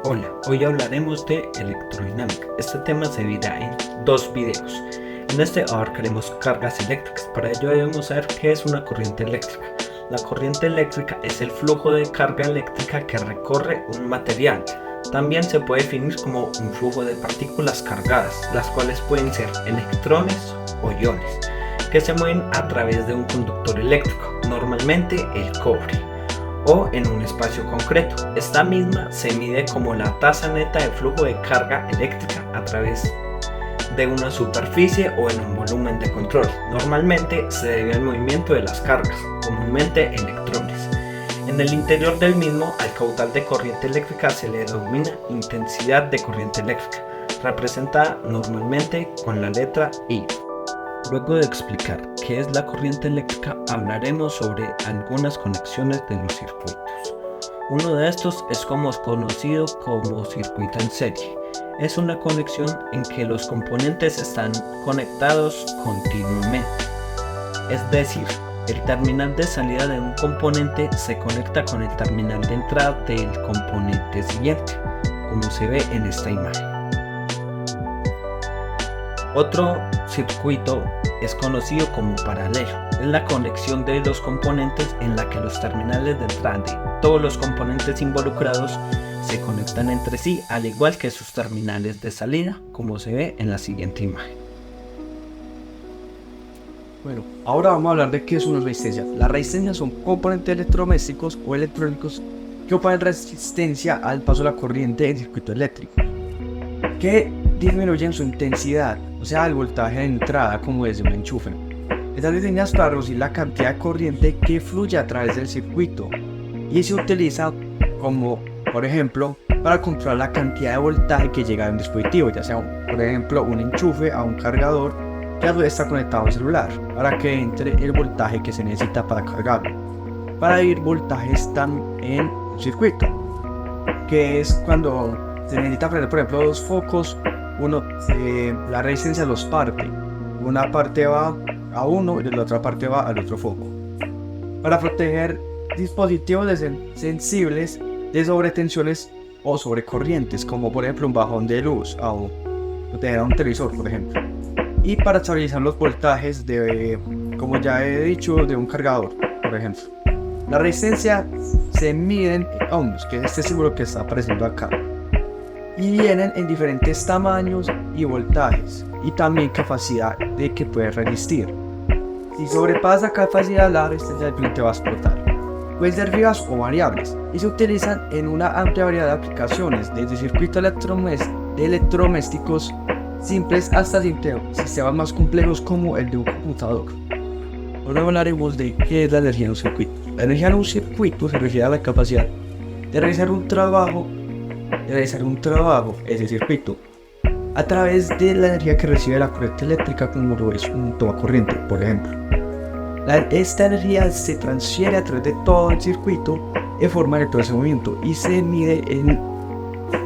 Hola, hoy hablaremos de electrodinámica. Este tema se dividirá en dos videos. En este abarcaremos cargas eléctricas. Para ello debemos saber qué es una corriente eléctrica. La corriente eléctrica es el flujo de carga eléctrica que recorre un material. También se puede definir como un flujo de partículas cargadas, las cuales pueden ser electrones o iones, que se mueven a través de un conductor eléctrico, normalmente el cobre, o en un espacio concreto. Esta misma se mide como la tasa neta de flujo de carga eléctrica a través de una superficie o en un volumen de control. Normalmente se debe al movimiento de las cargas, comúnmente electrones. En el interior del mismo, al caudal de corriente eléctrica se le denomina intensidad de corriente eléctrica, representada normalmente con la letra I. Luego de explicar qué es la corriente eléctrica, hablaremos sobre algunas conexiones de los circuitos. Uno de estos es conocido como circuito en serie. Es una conexión en que los componentes están conectados continuamente. Es decir, el terminal de salida de un componente se conecta con el terminal de entrada del componente siguiente, como se ve en esta imagen. Otro circuito es conocido como paralelo. Es la conexión de los componentes en la que los terminales de entrada de todos los componentes involucrados se conectan entre sí, al igual que sus terminales de salida, como se ve en la siguiente imagen. Bueno, ahora vamos a hablar de qué es una resistencia. Las resistencias son componentes electrodomésticos o electrónicos que oponen resistencia al paso de la corriente en circuito eléctrico, que disminuyen su intensidad, o sea, el voltaje de entrada como desde un enchufe. Están diseñadas para reducir la cantidad de corriente que fluye a través del circuito y se utiliza como, por ejemplo, para controlar la cantidad de voltaje que llega a un dispositivo, ya sea, por ejemplo, un enchufe a un cargador que a su vez está conectado a un celular, para que entre el voltaje que se necesita para cargarlo. Para ir voltajes están en un circuito, que es cuando se necesita prender, por ejemplo, dos focos. La resistencia los parte. Una parte va a uno y la otra parte va al otro foco. Para proteger dispositivos sensibles de sobretensiones o sobrecorrientes, como por ejemplo un bajón de luz o proteger a un televisor, por ejemplo. Y para estabilizar los voltajes como ya he dicho, de un cargador, por ejemplo. La resistencia se mide en ohms, que es este símbolo que está apareciendo acá. Y vienen en diferentes tamaños y voltajes, y también capacidad de que puede resistir. Si sobrepasa capacidad, la resistencia simplemente va a explotar. Pueden ser fijas o variables, y se utilizan en una amplia variedad de aplicaciones, desde circuitos electrodomésticos simples hasta sistemas más complejos como el de un computador. Ahora hablaremos de qué es la energía en un circuito. La energía en un circuito se refiere a la capacidad de realizar un trabajo, ese circuito, a través de la energía que recibe la corriente eléctrica, como lo es un tomacorriente, por ejemplo. Esta energía se transfiere a través de todo el circuito en forma de todo ese movimiento y se mide en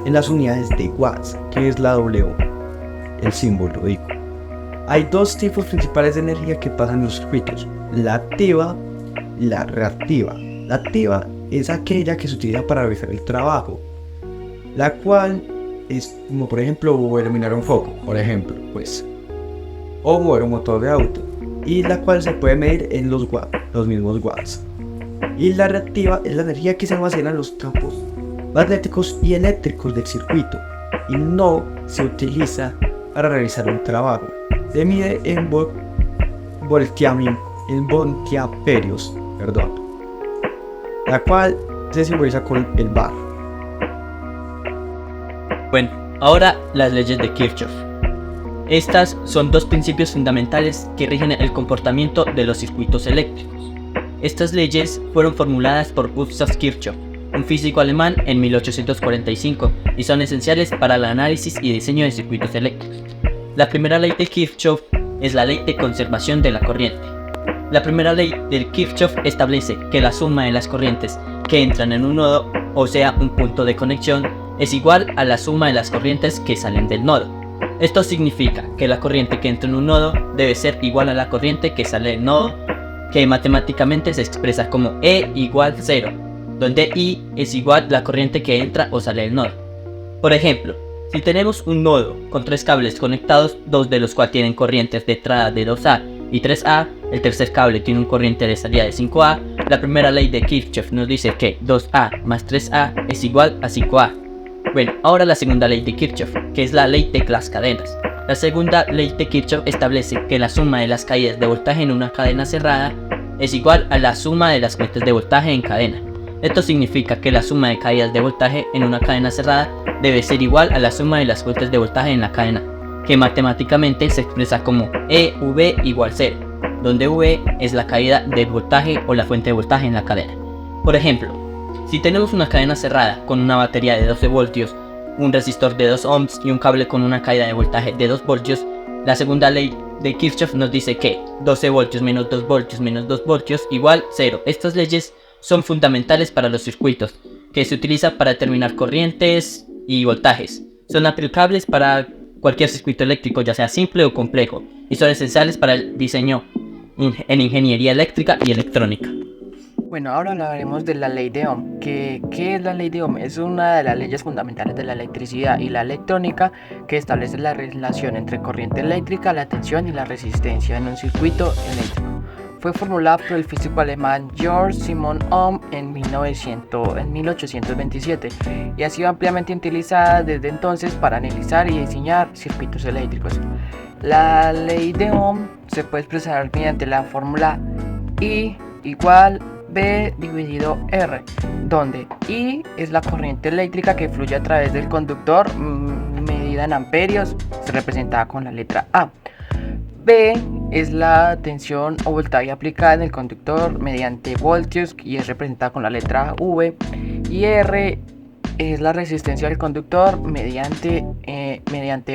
las unidades de watts, que es la W, el símbolo digo. Hay dos tipos principales de energía que pasan en los circuitos: la activa y la reactiva. La activa es aquella que se utiliza para realizar el trabajo, la cual es como, por ejemplo, iluminar un foco, por ejemplo, o mover un motor de auto, y la cual se puede medir en los mismos watts. Y la reactiva es la energía que se almacena en los campos magnéticos y eléctricos del circuito y no se utiliza para realizar un trabajo. Se mide en voltiamperios, la cual se simboliza con el bar. Bueno, ahora las leyes de Kirchhoff. Estas son dos principios fundamentales que rigen el comportamiento de los circuitos eléctricos. Estas leyes fueron formuladas por Gustav Kirchhoff, un físico alemán, en 1845, y son esenciales para el análisis y diseño de circuitos eléctricos. La primera ley de Kirchhoff es la ley de conservación de la corriente. La primera ley de Kirchhoff establece que la suma de las corrientes que entran en un nodo, o sea, un punto de conexión, es igual a la suma de las corrientes que salen del nodo. Esto significa que la corriente que entra en un nodo debe ser igual a la corriente que sale del nodo, que matemáticamente se expresa como E igual 0, donde I es igual a la corriente que entra o sale del nodo. Por ejemplo, si tenemos un nodo con 3 cables conectados, 2 de los cuales tienen corrientes de entrada de 2A y 3A, el tercer cable tiene un corriente de salida de 5A, la primera ley de Kirchhoff nos dice que 2A más 3A es igual a 5A. Bueno, ahora la segunda ley de Kirchhoff, que es la ley de las cadenas. La segunda ley de Kirchhoff establece que la suma de las caídas de voltaje en una cadena cerrada es igual a la suma de las fuentes de voltaje en cadena. Esto significa que la suma de caídas de voltaje en una cadena cerrada debe ser igual a la suma de las fuentes de voltaje en la cadena, que matemáticamente se expresa como EV igual 0, donde V es la caída del voltaje o la fuente de voltaje en la cadena. Por ejemplo, si tenemos una cadena cerrada con una batería de 12 voltios, un resistor de 2 ohms y un cable con una caída de voltaje de 2 voltios, la segunda ley de Kirchhoff nos dice que 12 voltios menos 2 voltios menos 2 voltios igual 0. Estas leyes son fundamentales para los circuitos, que se utilizan para determinar corrientes y voltajes. Son aplicables para cualquier circuito eléctrico, ya sea simple o complejo, y son esenciales para el diseño en ingeniería eléctrica y electrónica. Bueno, ahora hablaremos de la ley de Ohm. ¿Qué es la ley de Ohm? Es una de las leyes fundamentales de la electricidad y la electrónica que establece la relación entre corriente eléctrica, la tensión y la resistencia en un circuito eléctrico. Fue formulada por el físico alemán Georg Simon Ohm en 1827 y ha sido ampliamente utilizada desde entonces para analizar y diseñar circuitos eléctricos. La ley de Ohm se puede expresar mediante la fórmula I igual B dividido R, donde I es la corriente eléctrica que fluye a través del conductor, medida en amperios, se representada con la letra A. B es la tensión o voltaje aplicada en el conductor mediante voltios y es representada con la letra V. Y R es la resistencia del conductor mediante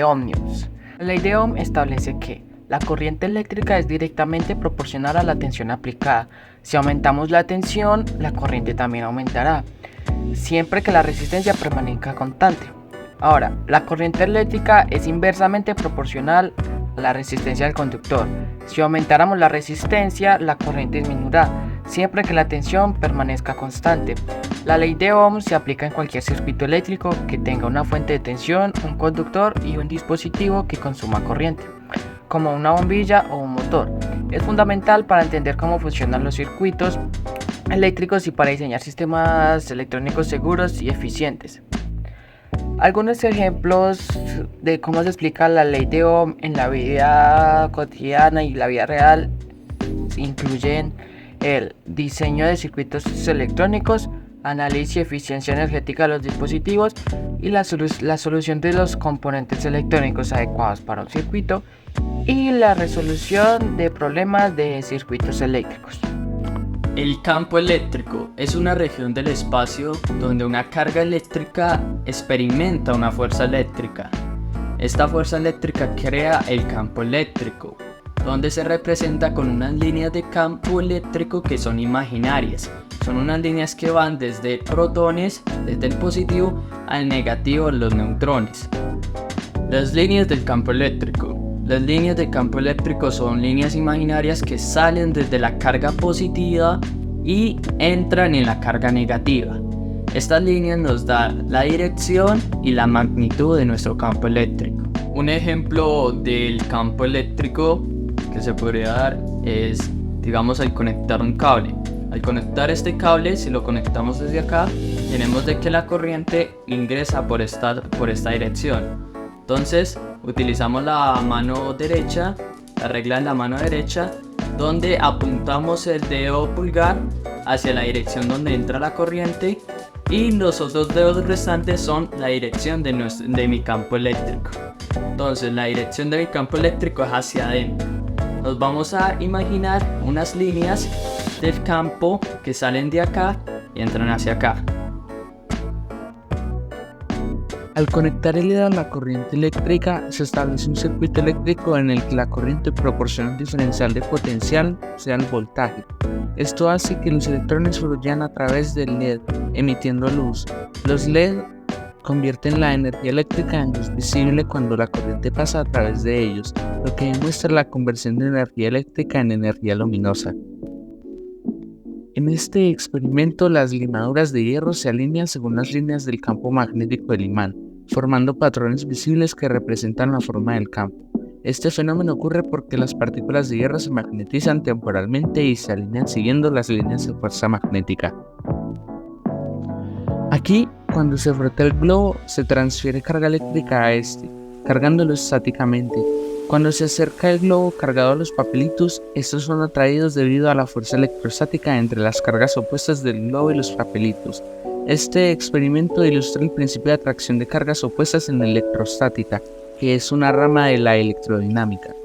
ohmios. La ley de Ohm establece que la corriente eléctrica es directamente proporcional a la tensión aplicada. Si aumentamos la tensión, la corriente también aumentará, siempre que la resistencia permanezca constante. Ahora, la corriente eléctrica es inversamente proporcional a la resistencia del conductor. Si aumentáramos la resistencia, la corriente disminuirá, siempre que la tensión permanezca constante. La ley de Ohm se aplica en cualquier circuito eléctrico que tenga una fuente de tensión, un conductor y un dispositivo que consuma corriente, como una bombilla o un motor. Es fundamental para entender cómo funcionan los circuitos eléctricos y para diseñar sistemas electrónicos seguros y eficientes. Algunos ejemplos de cómo se explica la ley de Ohm en la vida cotidiana y la vida real incluyen el diseño de circuitos electrónicos, análisis y eficiencia energética de los dispositivos y la solución de los componentes electrónicos adecuados para un circuito y la resolución de problemas de circuitos eléctricos. El campo eléctrico es una región del espacio donde una carga eléctrica experimenta una fuerza eléctrica. Esta fuerza eléctrica crea el campo eléctrico, donde se representa con unas líneas de campo eléctrico que son imaginarias. Son unas líneas que van desde protones, desde el positivo al negativo, los neutrones. Las líneas del campo eléctrico. Las líneas de campo eléctrico son líneas imaginarias que salen desde la carga positiva y entran en la carga negativa. Estas líneas nos dan la dirección y la magnitud de nuestro campo eléctrico. Un ejemplo del campo eléctrico que se podría dar es, digamos, al conectar un cable. Al conectar este cable, si lo conectamos desde acá, tenemos de que la corriente ingresa por esta dirección. Entonces utilizamos la mano derecha, la regla de la mano derecha, donde apuntamos el dedo pulgar hacia la dirección donde entra la corriente y los otros dedos restantes son la dirección de mi campo eléctrico. Entonces la dirección de mi campo eléctrico es hacia adentro. Nos vamos a imaginar unas líneas del campo que salen de acá y entran hacia acá. Al conectar el dedo a la corriente eléctrica, se establece un circuito eléctrico en el que la corriente proporciona un diferencial de potencial, o sea, el voltaje. Esto hace que los electrones fluyan a través del LED, emitiendo luz. Los LED convierten la energía eléctrica en luz visible cuando la corriente pasa a través de ellos, lo que demuestra la conversión de energía eléctrica en energía luminosa. En este experimento, las limaduras de hierro se alinean según las líneas del campo magnético del imán. formando patrones visibles que representan la forma del campo. Este fenómeno ocurre porque las partículas de hierro se magnetizan temporalmente y se alinean siguiendo las líneas de fuerza magnética. Aquí, cuando se frota el globo, se transfiere carga eléctrica a este, cargándolo estáticamente. Cuando se acerca el globo cargado a los papelitos, estos son atraídos debido a la fuerza electrostática entre las cargas opuestas del globo y los papelitos. Este experimento ilustra el principio de atracción de cargas opuestas en la electrostática, que es una rama de la electrodinámica.